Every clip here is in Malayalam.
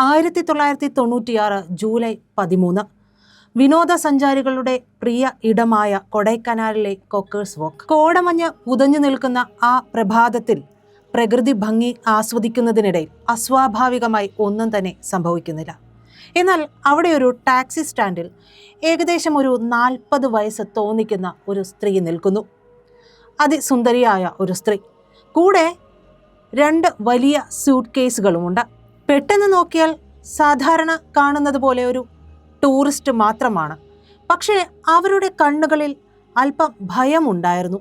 1996 ജൂലൈ 13 വിനോദസഞ്ചാരികളുടെ പ്രിയ ഇടമായ കൊടൈക്കനാലിലെ കൊക്കേഴ്സ് വാക്ക്. കോടമഞ്ഞ് പുതഞ്ഞു നിൽക്കുന്ന ആ പ്രഭാതത്തിൽ പ്രകൃതി ഭംഗി ആസ്വദിക്കുന്നതിനിടയിൽ അസ്വാഭാവികമായി ഒന്നും തന്നെ സംഭവിക്കുന്നില്ല. എന്നാൽ അവിടെ ഒരു ടാക്സി സ്റ്റാൻഡിൽ ഏകദേശം ഒരു 40 വയസ്സ് തോന്നിക്കുന്ന ഒരു സ്ത്രീ നിൽക്കുന്നു. അതിസുന്ദരിയായ ഒരു സ്ത്രീ. കൂടെ 2 വലിയ സ്യൂട്ട് കേസുകളുമുണ്ട്. പെട്ടെന്ന് നോക്കിയാൽ സാധാരണ കാണുന്നത് പോലെ ഒരു ടൂറിസ്റ്റ് മാത്രമാണ്. പക്ഷേ അവരുടെ കണ്ണുകളിൽ അല്പം ഭയമുണ്ടായിരുന്നു.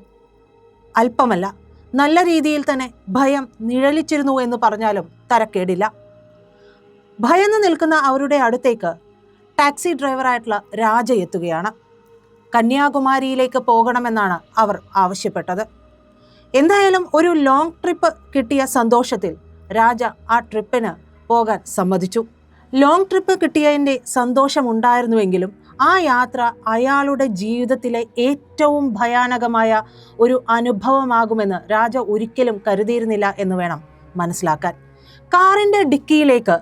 അല്പമല്ല, നല്ല രീതിയിൽ തന്നെ ഭയം നിഴലിച്ചിരുന്നു എന്ന് പറഞ്ഞാലും തരക്കേടില്ല. ഭയന്ന് നിൽക്കുന്ന അവരുടെ അടുത്തേക്ക് ടാക്സി ഡ്രൈവറായിട്ടുള്ള രാജ എത്തുകയാണ്. കന്യാകുമാരിയിലേക്ക് പോകണമെന്നാണ് അവർ ആവശ്യപ്പെട്ടത്. എന്തായാലും ഒരു ലോങ് ട്രിപ്പ് കിട്ടിയ സന്തോഷത്തിൽ രാജ ആ ട്രിപ്പിന് പോകാൻ സമ്മതിച്ചു. ലോങ് ട്രിപ്പ് കിട്ടിയതിൻ്റെ സന്തോഷമുണ്ടായിരുന്നുവെങ്കിലും ആ യാത്ര അയാളുടെ ജീവിതത്തിലെ ഏറ്റവും ഭയാനകമായ ഒരു അനുഭവമാകുമെന്ന് രാജ ഒരിക്കലും കരുതിയിരുന്നില്ല എന്ന് വേണം മനസ്സിലാക്കാൻ. കാറിൻ്റെ ഡിക്കിയിലേക്ക്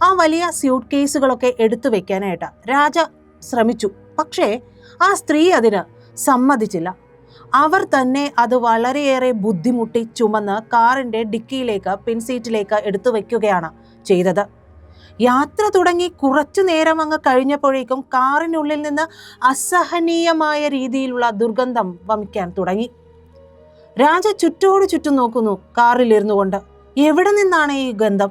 ആ വലിയ സ്യൂട്ട് കേസുകളൊക്കെ എടുത്തു വെക്കാനായിട്ട് രാജ ശ്രമിച്ചു. പക്ഷേ ആ സ്ത്രീ അതിന് സമ്മതിച്ചില്ല. അവർ തന്നെ അത് വളരെയേറെ ബുദ്ധിമുട്ടി ചുമന്ന് കാറിൻ്റെ ഡിക്കിയിലേക്ക് പിൻസീറ്റിലേക്ക് എടുത്തു വയ്ക്കുകയാണ് ചെയ്തത്. യാത്ര തുടങ്ങി കുറച്ചു നേരം അങ്ങ് കഴിഞ്ഞപ്പോഴേക്കും കാറിനുള്ളിൽ നിന്ന് അസഹനീയമായ രീതിയിലുള്ള ദുർഗന്ധം വമിക്കാൻ തുടങ്ങി. രാജ ചുറ്റോട് ചുറ്റും നോക്കുന്നു കാറിലിരുന്നു കൊണ്ട്. എവിടെ നിന്നാണ് ഈ ഗന്ധം?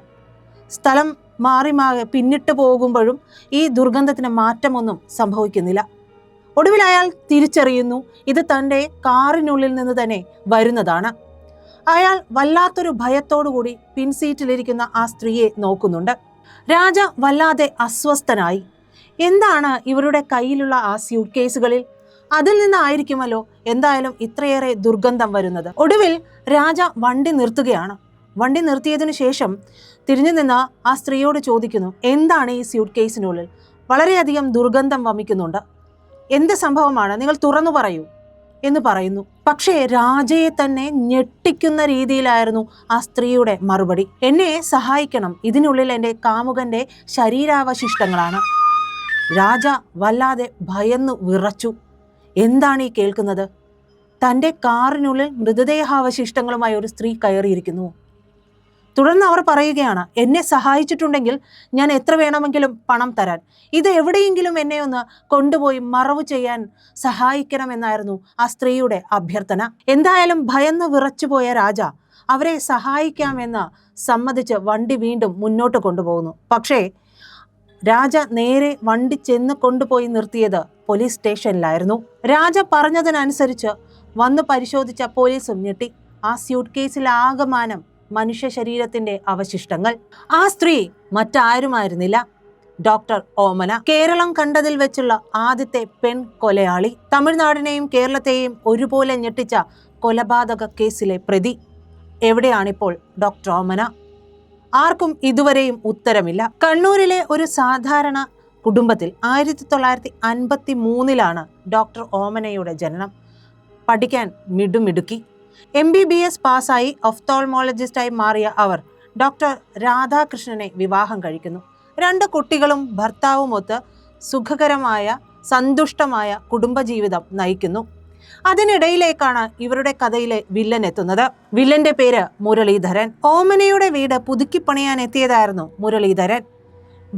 സ്ഥലം മാറി പിന്നിട്ട് പോകുമ്പോഴും ഈ ദുർഗന്ധത്തിന് മാറ്റമൊന്നും സംഭവിക്കുന്നില്ല. ഒടുവിൽ അയാൾ തിരിച്ചറിയുന്നു ഇത് തൻ്റെ കാറിനുള്ളിൽ നിന്ന് തന്നെ വരുന്നതാണ്. അയാൾ വല്ലാത്തൊരു ഭയത്തോടുകൂടി പിൻസീറ്റിലിരിക്കുന്ന ആ സ്ത്രീയെ നോക്കുന്നുണ്ട്. രാജ വല്ലാതെ അസ്വസ്ഥനായി. എന്താണ് ഇവരുടെ കയ്യിലുള്ള ആ സ്യൂട്ട് കേസുകളിൽ? അതിൽ നിന്നായിരിക്കുമല്ലോ എന്തായാലും ഇത്രയേറെ ദുർഗന്ധം വരുന്നത്. ഒടുവിൽ രാജ വണ്ടി നിർത്തുകയാണ്. വണ്ടി നിർത്തിയതിനു ശേഷം തിരിഞ്ഞു നിന്ന് ആ സ്ത്രീയോട് ചോദിക്കുന്നു, എന്താണ് ഈ സ്യൂട്ട് കേസിനുള്ളിൽ? വളരെയധികം ദുർഗന്ധം വമിക്കുന്നുണ്ട്. എന്ത് സംഭവമാണ്? നിങ്ങൾ തുറന്നു പറയൂ എന്ന് പറയുന്നു. പക്ഷേ രാജയെ തന്നെ ഞെട്ടിക്കുന്ന രീതിയിലായിരുന്നു ആ സ്ത്രീയുടെ മറുപടി. എന്നെ സഹായിക്കണം, ഇതിനുള്ളിൽ എൻ്റെ കാമുകൻ്റെ ശരീരാവശിഷ്ടങ്ങളാണ്. രാജ വല്ലാതെ ഭയന്നു വിറച്ചു. എന്താണ് ഈ കേൾക്കുന്നത്? തൻ്റെ കാറിനുള്ളിൽ മൃതദേഹാവശിഷ്ടങ്ങളുമായി ഒരു സ്ത്രീ കയറിയിരിക്കുന്നു. തുടർന്ന് അവർ പറയുകയാണ്, എന്നെ സഹായിച്ചിട്ടുണ്ടെങ്കിൽ ഞാൻ എത്ര വേണമെങ്കിലും പണം തരാൻ. ഇത് എവിടെയെങ്കിലും എന്നെ ഒന്ന് കൊണ്ടുപോയി മറവ് ചെയ്യാൻ സഹായിക്കണമെന്നായിരുന്നു ആ സ്ത്രീയുടെ അഭ്യർത്ഥന. എന്തായാലും ഭയന്ന് വിറച്ചുപോയ രാജ അവരെ സഹായിക്കാമെന്ന് സമ്മതിച്ച് വണ്ടി വീണ്ടും മുന്നോട്ട് കൊണ്ടുപോകുന്നു. പക്ഷേ രാജ നേരെ വണ്ടി ചെന്ന് കൊണ്ടുപോയി നിർത്തിയത് പോലീസ് സ്റ്റേഷനിലായിരുന്നു. രാജ പറഞ്ഞതിനനുസരിച്ച് വന്ന് പരിശോധിച്ച പോലീസും ഞെട്ടി. ആ സ്യൂട്ട് കേസിൽ ആകമാനം മനുഷ്യ ശരീരത്തിന്റെ അവശിഷ്ടങ്ങൾ. ആ സ്ത്രീ മറ്റാരുമായിരുന്നില്ല, ഡോക്ടർ ഓമന. കേരളം കണ്ടതിൽ വെച്ചുള്ള ആദ്യത്തെ പെൺ കൊലയാളി. തമിഴ്നാടിനെയും കേരളത്തെയും ഒരുപോലെ ഞെട്ടിച്ച കൊലപാതക കേസിലെ പ്രതി. എവിടെയാണിപ്പോൾ ഡോക്ടർ ഓമന? ആർക്കും ഇതുവരെയും ഉത്തരമില്ല. കണ്ണൂരിലെ ഒരു സാധാരണ കുടുംബത്തിൽ 1953 ഡോക്ടർ ഓമനയുടെ ജനനം. പഠിക്കാൻ മിടുമിടുക്കി. MBBS പാസ്സായി ഒഫ്തോൾമോളജിസ്റ്റായി മാറിയ അവർ ഡോക്ടർ രാധാകൃഷ്ണനെ വിവാഹം കഴിക്കുന്നു. 2 കുട്ടികളും ഭർത്താവുമൊത്ത് സുഖകരമായ സന്തുഷ്ടമായ കുടുംബജീവിതം നയിക്കുന്നു. അതിനിടയിലേക്കാണ് ഇവരുടെ കഥയിലെ വില്ലൻ എത്തുന്നത്. വില്ലന്റെ പേര് മുരളീധരൻ. ഓമനയുടെ വീട് പുതുക്കിപ്പണിയാൻ എത്തിയതായിരുന്നു മുരളീധരൻ.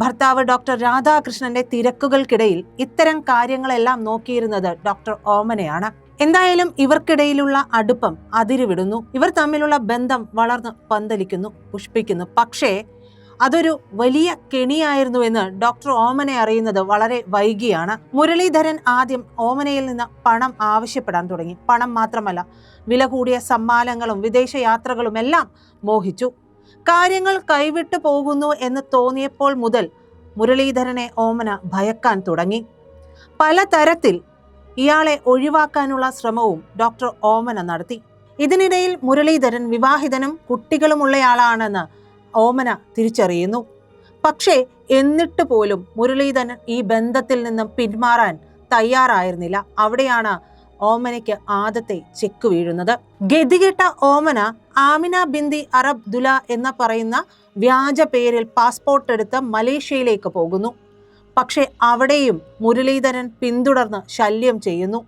ഭർത്താവ് ഡോക്ടർ രാധാകൃഷ്ണന്റെ തിരക്കുകൾക്കിടയിൽ ഇത്തരം കാര്യങ്ങളെല്ലാം നോക്കിയിരുന്നത് ഡോക്ടർ ഓമനയാണ്. എന്തായാലും ഇവർക്കിടയിലുള്ള അടുപ്പം അതിരുവിടുന്നു. ഇവർ തമ്മിലുള്ള ബന്ധം വളർന്ന് പന്തലിക്കുന്നു, പുഷ്പിക്കുന്നു. പക്ഷേ അതൊരു വലിയ കെണിയായിരുന്നു എന്ന് ഡോക്ടർ ഓമനെ അറിയുന്നത് വളരെ വൈകിയാണ്. മുരളീധരൻ ആദ്യം ഓമനയിൽ നിന്ന് പണം ആവശ്യപ്പെടാൻ തുടങ്ങി. പണം മാത്രമല്ല, വില കൂടിയ സമ്മാനങ്ങളും വിദേശ യാത്രകളും എല്ലാം മോഹിച്ചു. കാര്യങ്ങൾ കൈവിട്ടു പോകുന്നു എന്ന് തോന്നിയപ്പോൾ മുതൽ മുരളീധരനെ ഓമന ഭയക്കാൻ തുടങ്ങി. പലതരത്തിൽ ഇയാളെ ഒഴിവാക്കാനുള്ള ശ്രമവും ഡോക്ടർ ഓമന നടത്തി. ഇതിനിടയിൽ മുരളീധരൻ വിവാഹിതനും കുട്ടികളുമുള്ളയാളാണെന്ന് ഓമന തിരിച്ചറിയുന്നു. പക്ഷേ എന്നിട്ട് പോലും മുരളീധരൻ ഈ ബന്ധത്തിൽ നിന്നും പിന്മാറാൻ തയ്യാറായിരുന്നില്ല. അവിടെയാണ് ഓമനയ്ക്ക് ആദ്യത്തെ ചെക്ക് വീഴുന്നത്. ഗതികെട്ട ഓമന ആമിന ബിന്തി അറബ് ദുല എന്ന പറയുന്ന വ്യാജ പേരിൽ പാസ്പോർട്ട് എടുത്ത് മലേഷ്യയിലേക്ക് പോകുന്നു. പക്ഷെ അവിടെയും മുരളീധരൻ പിന്തുടർന്ന് ശല്യം ചെയ്യുന്നു.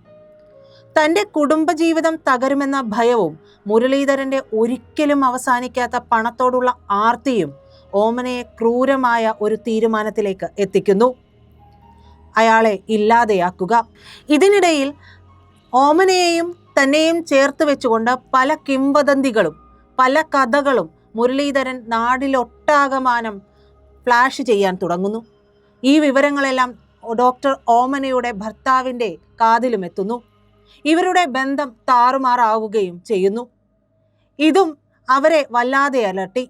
തൻ്റെ കുടുംബജീവിതം തകരുമെന്ന ഭയവും മുരളീധരൻ്റെ ഒരിക്കലും അവസാനിക്കാത്ത പണത്തോടുള്ള ആർത്തിയും ഓമനയെ ക്രൂരമായ ഒരു തീരുമാനത്തിലേക്ക് എത്തിക്കുന്നു: അയാളെ ഇല്ലാതെയാക്കുക. ഇതിനിടയിൽ ഓമനയെയും തന്നെയും ചേർത്ത് വെച്ചുകൊണ്ട് പല കിംവദന്തികളും പല കഥകളും മുരളീധരൻ നാടിലൊട്ടാകമാനം ഫ്ലാഷ് ചെയ്യാൻ തുടങ്ങുന്നു. ഈ വിവരങ്ങളെല്ലാം ഡോക്ടർ ഓമനയുടെ ഭർത്താവിൻ്റെ കാതിലും എത്തുന്നു. ഇവരുടെ ബന്ധം താറുമാറാവുകയും ചെയ്യുന്നു. ഇതും അവരെ വല്ലാതെ അലട്ടി.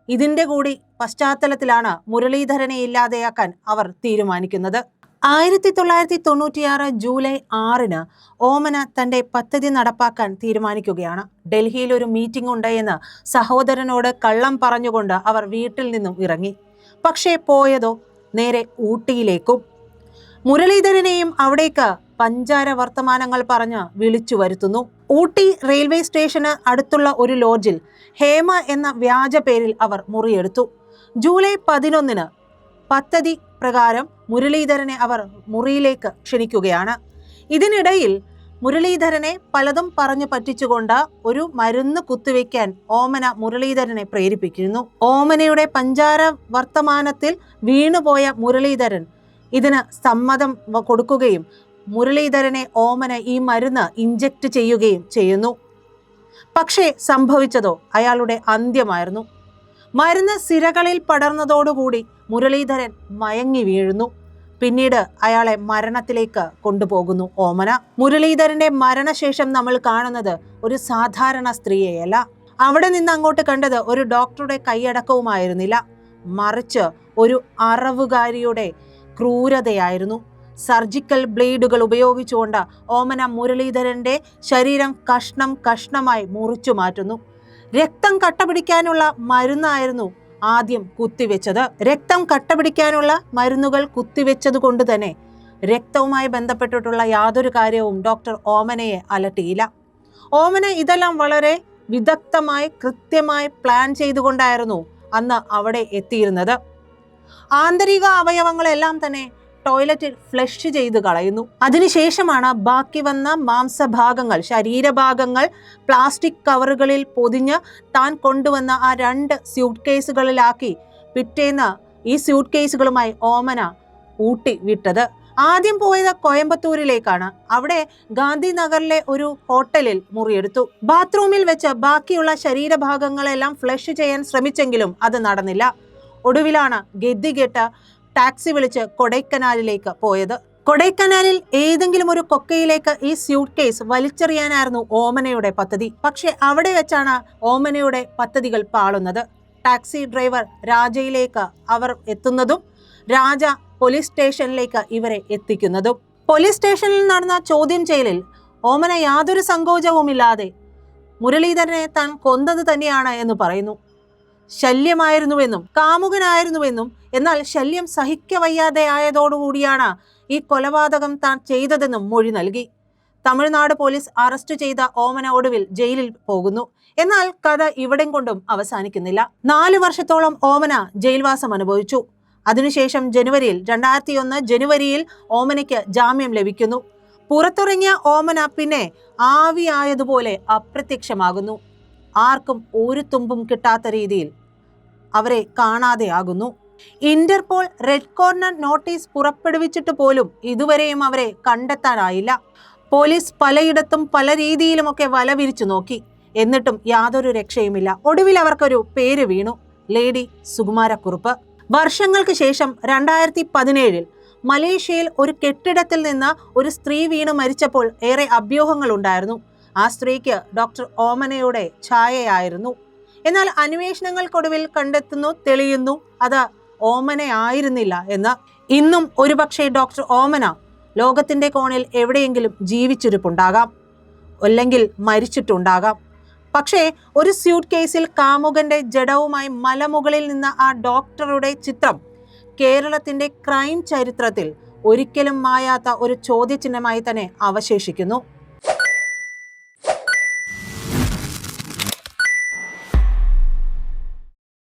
ഇതിൻ്റെ കൂടി പശ്ചാത്തലത്തിലാണ് മുരളീധരനെ ഇല്ലാതെയാക്കാൻ അവർ തീരുമാനിക്കുന്നത്. 1996 ജൂലൈ 6 ഓമന തൻ്റെ പദ്ധതി നടപ്പാക്കാൻ തീരുമാനിക്കുകയാണ്. ഡൽഹിയിൽ ഒരു മീറ്റിംഗ് ഉണ്ട് എന്ന് സഹോദരനോട് കള്ളം പറഞ്ഞുകൊണ്ട് അവർ വീട്ടിൽ നിന്നും ഇറങ്ങി. പക്ഷേ പോയതോ നേരെ ഊട്ടിയിലേക്കും. മുരളീധരനെയും അവിടേക്ക് പഞ്ചാര വർത്തമാനങ്ങൾ പറഞ്ഞ് വിളിച്ചു വരുത്തുന്നു. ഊട്ടി റെയിൽവേ സ്റ്റേഷന് അടുത്തുള്ള ഒരു ലോഡ്ജിൽ ഹേമ എന്ന വ്യാജ പേരിൽ അവർ മുറിയെടുത്തു. ജൂലൈ 11 പദ്ധതി പ്രകാരം മുരളീധരനെ അവർ മുറിയിലേക്ക് ക്ഷണിക്കുകയാണ്. ഇതിനിടയിൽ മുരളീധരനെ പലതും പറഞ്ഞു പറ്റിച്ചുകൊണ്ട് ഒരു മരുന്ന് കുത്തിവെക്കാൻ ഓമന മുരളീധരനെ പ്രേരിപ്പിക്കുന്നു. ഓമനയുടെ പഞ്ചാര വർത്തമാനത്തിൽ വീണുപോയ മുരളീധരൻ ഇതിന് സമ്മതം കൊടുക്കുകയും മുരളീധരനെ ഓമന ഈ മരുന്ന് ഇഞ്ചക്ട് ചെയ്യുകയും ചെയ്യുന്നു. പക്ഷേ സംഭവിച്ചതോ അയാളുടെ അന്ത്യമായിരുന്നു. മരുന്ന് സിരകളിൽ പടർന്നതോടുകൂടി മുരളീധരൻ മയങ്ങി വീഴുന്നു. പിന്നീട് അയാളെ മരണത്തിലേക്ക് കൊണ്ടുപോകുന്നു ഓമന. മുരളീധരന്റെ മരണശേഷം നമ്മൾ കാണുന്നത് ഒരു സാധാരണ സ്ത്രീയെയല്ല. അവിടെ നിന്ന് അങ്ങോട്ട് കണ്ടത് ഒരു ഡോക്ടറുടെ കൈയടക്കവുമായിരുന്നില്ല, മറിച്ച് ഒരു അറവുകാരിയുടെ ക്രൂരതയായിരുന്നു. സർജിക്കൽ ബ്ലേഡുകൾ ഉപയോഗിച്ചുകൊണ്ട് ഓമന മുരളീധരന്റെ ശരീരം കഷ്ണം കഷ്ണമായി മുറിച്ചു മാറ്റുന്നു. രക്തം കട്ടപിടിക്കാനുള്ള മരുന്നായിരുന്നു ആദ്യം കുത്തിവെച്ചത്. രക്തം കട്ടപിടിക്കാനുള്ള മരുന്നുകൾ കുത്തിവെച്ചത് കൊണ്ട് തന്നെ രക്തവുമായി ബന്ധപ്പെട്ടിട്ടുള്ള യാതൊരു കാര്യവും ഡോക്ടർ ഓമനയെ അലട്ടിയില്ല. ഓമന ഇതെല്ലാം വളരെ വിദഗ്ധമായി കൃത്യമായി പ്ലാൻ ചെയ്തുകൊണ്ടായിരുന്നു അന്ന് അവിടെ എത്തിയിരുന്നത്. ആന്തരിക അവയവങ്ങളെല്ലാം തന്നെ ടോയ്ലറ്റിൽ ഫ്ലഷ് ചെയ്ത് കളയുന്നു. അതിനുശേഷമാണ് ബാക്കി വന്ന മാംസഭാഗങ്ങൾ, ശരീരഭാഗങ്ങൾ പ്ലാസ്റ്റിക് കവറുകളിൽ പൊതിഞ്ഞ് താൻ കൊണ്ടുവന്ന ആ 2 സ്യൂട്ട് കേസുകളിലാക്കി പിറ്റേന്ന് ഈ സ്യൂട്ട് കേസുകളുമായി ഓമന ഊട്ടി വിട്ടത്. ആദ്യം പോയത് കോയമ്പത്തൂരിലേക്കാണ്. അവിടെ ഗാന്ധിനഗറിലെ ഒരു ഹോട്ടലിൽ മുറിയെടുത്തു. ബാത്റൂമിൽ വെച്ച് ബാക്കിയുള്ള ശരീരഭാഗങ്ങളെല്ലാം ഫ്ലഷ് ചെയ്യാൻ ശ്രമിച്ചെങ്കിലും അത് നടന്നില്ല. ഒടുവിലാണ് ഗതികെട്ട് ടാക്സി വിളിച്ച് കൊടൈക്കനാലിലേക്ക് പോയത്. കൊടൈക്കനാലിൽ ഏതെങ്കിലും ഒരു കൊക്കയിലേക്ക് ഈ സ്യൂട്ട് കേസ് വലിച്ചെറിയാനായിരുന്നു ഓമനയുടെ പദ്ധതി. പക്ഷെ അവിടെ വെച്ചാണ് ഓമനയുടെ പദ്ധതികൾ പാളുന്നത്. ടാക്സി ഡ്രൈവർ രാജയിലേക്ക് അവർ എത്തുന്നതും രാജ പോലീസ് സ്റ്റേഷനിലേക്ക് ഇവരെ എത്തിക്കുന്നതും. പോലീസ് സ്റ്റേഷനിൽ നടന്ന ചോദ്യം ചെയ്യലിൽ ഓമന യാതൊരു സങ്കോചവുമില്ലാതെ മുരളീധരനെ താൻ കൊന്നത് തന്നെയാണ് എന്ന് പറയുന്നു. ശല്യമായിരുന്നുവെന്നും കാമുകനായിരുന്നുവെന്നും എന്നാൽ ശല്യം സഹിക്കവയ്യാതെ ആയതോടുകൂടിയാണ് ഈ കൊലപാതകം താൻ ചെയ്തതെന്നും മൊഴി നൽകി. തമിഴ്നാട് പോലീസ് അറസ്റ്റ് ചെയ്ത ഓമന ഒടുവിൽ ജയിലിൽ പോകുന്നു. എന്നാൽ കഥ ഇവിടം കൊണ്ടും അവസാനിക്കുന്നില്ല. 4 വർഷത്തോളം ഓമന ജയിൽവാസം അനുഭവിച്ചു. അതിനുശേഷം 2001 ജനുവരിയിൽ ഓമനയ്ക്ക് ജാമ്യം ലഭിക്കുന്നു. പുറത്തിറങ്ങിയ ഓമന പിന്നെ ആവിയായതുപോലെ അപ്രത്യക്ഷമാകുന്നു. ആർക്കും ഒരു തുമ്പും കിട്ടാത്ത രീതിയിൽ അവരെ കാണാതെയാകുന്നു. ഇന്റർപോൾ റെഡ് കോർണർ നോട്ടീസ് പുറപ്പെടുവിച്ചിട്ട് പോലും ഇതുവരെയും അവരെ കണ്ടെത്താനായില്ല. പോലീസ് പലയിടത്തും പല രീതിയിലുമൊക്കെ വല വിരിച്ചു നോക്കി. എന്നിട്ടും യാതൊരു രക്ഷയുമില്ല. ഒടുവിൽ അവർക്കൊരു പേര് വീണു: ലേഡി സുകുമാരക്കുറുപ്പ്. വർഷങ്ങൾക്ക് ശേഷം 2017 മലേഷ്യയിൽ ഒരു കെട്ടിടത്തിൽ നിന്ന് ഒരു സ്ത്രീ വീണ് മരിച്ചപ്പോൾ ഏറെ അഭ്യൂഹങ്ങൾ ഉണ്ടായിരുന്നു. ആ സ്ത്രീക്ക് ഡോക്ടർ ഓമനയുടെ ഛായയായിരുന്നു. എന്നാൽ അന്വേഷണങ്ങൾക്കൊടുവിൽ തെളിയുന്നു അത് ഓമനയായിരുന്നില്ല എന്ന്. ഇന്നും ഒരുപക്ഷെ ഡോക്ടർ ഓമന ലോകത്തിന്റെ കോണിൽ എവിടെയെങ്കിലും ജീവിച്ചിരിപ്പുണ്ടാകാം, അല്ലെങ്കിൽ മരിച്ചിട്ടുണ്ടാകാം. പക്ഷേ ഒരു സ്യൂട്ട് കേസിൽ കാമുകന്റെ ജഡവുമായി മലമുകളിൽ നിന്ന ആ ഡോക്ടറുടെ ചിത്രം കേരളത്തിന്റെ ക്രൈം ചരിത്രത്തിൽ ഒരിക്കലും മായാത്ത ഒരു ചോദ്യചിഹ്നമായി തന്നെ അവശേഷിക്കുന്നു.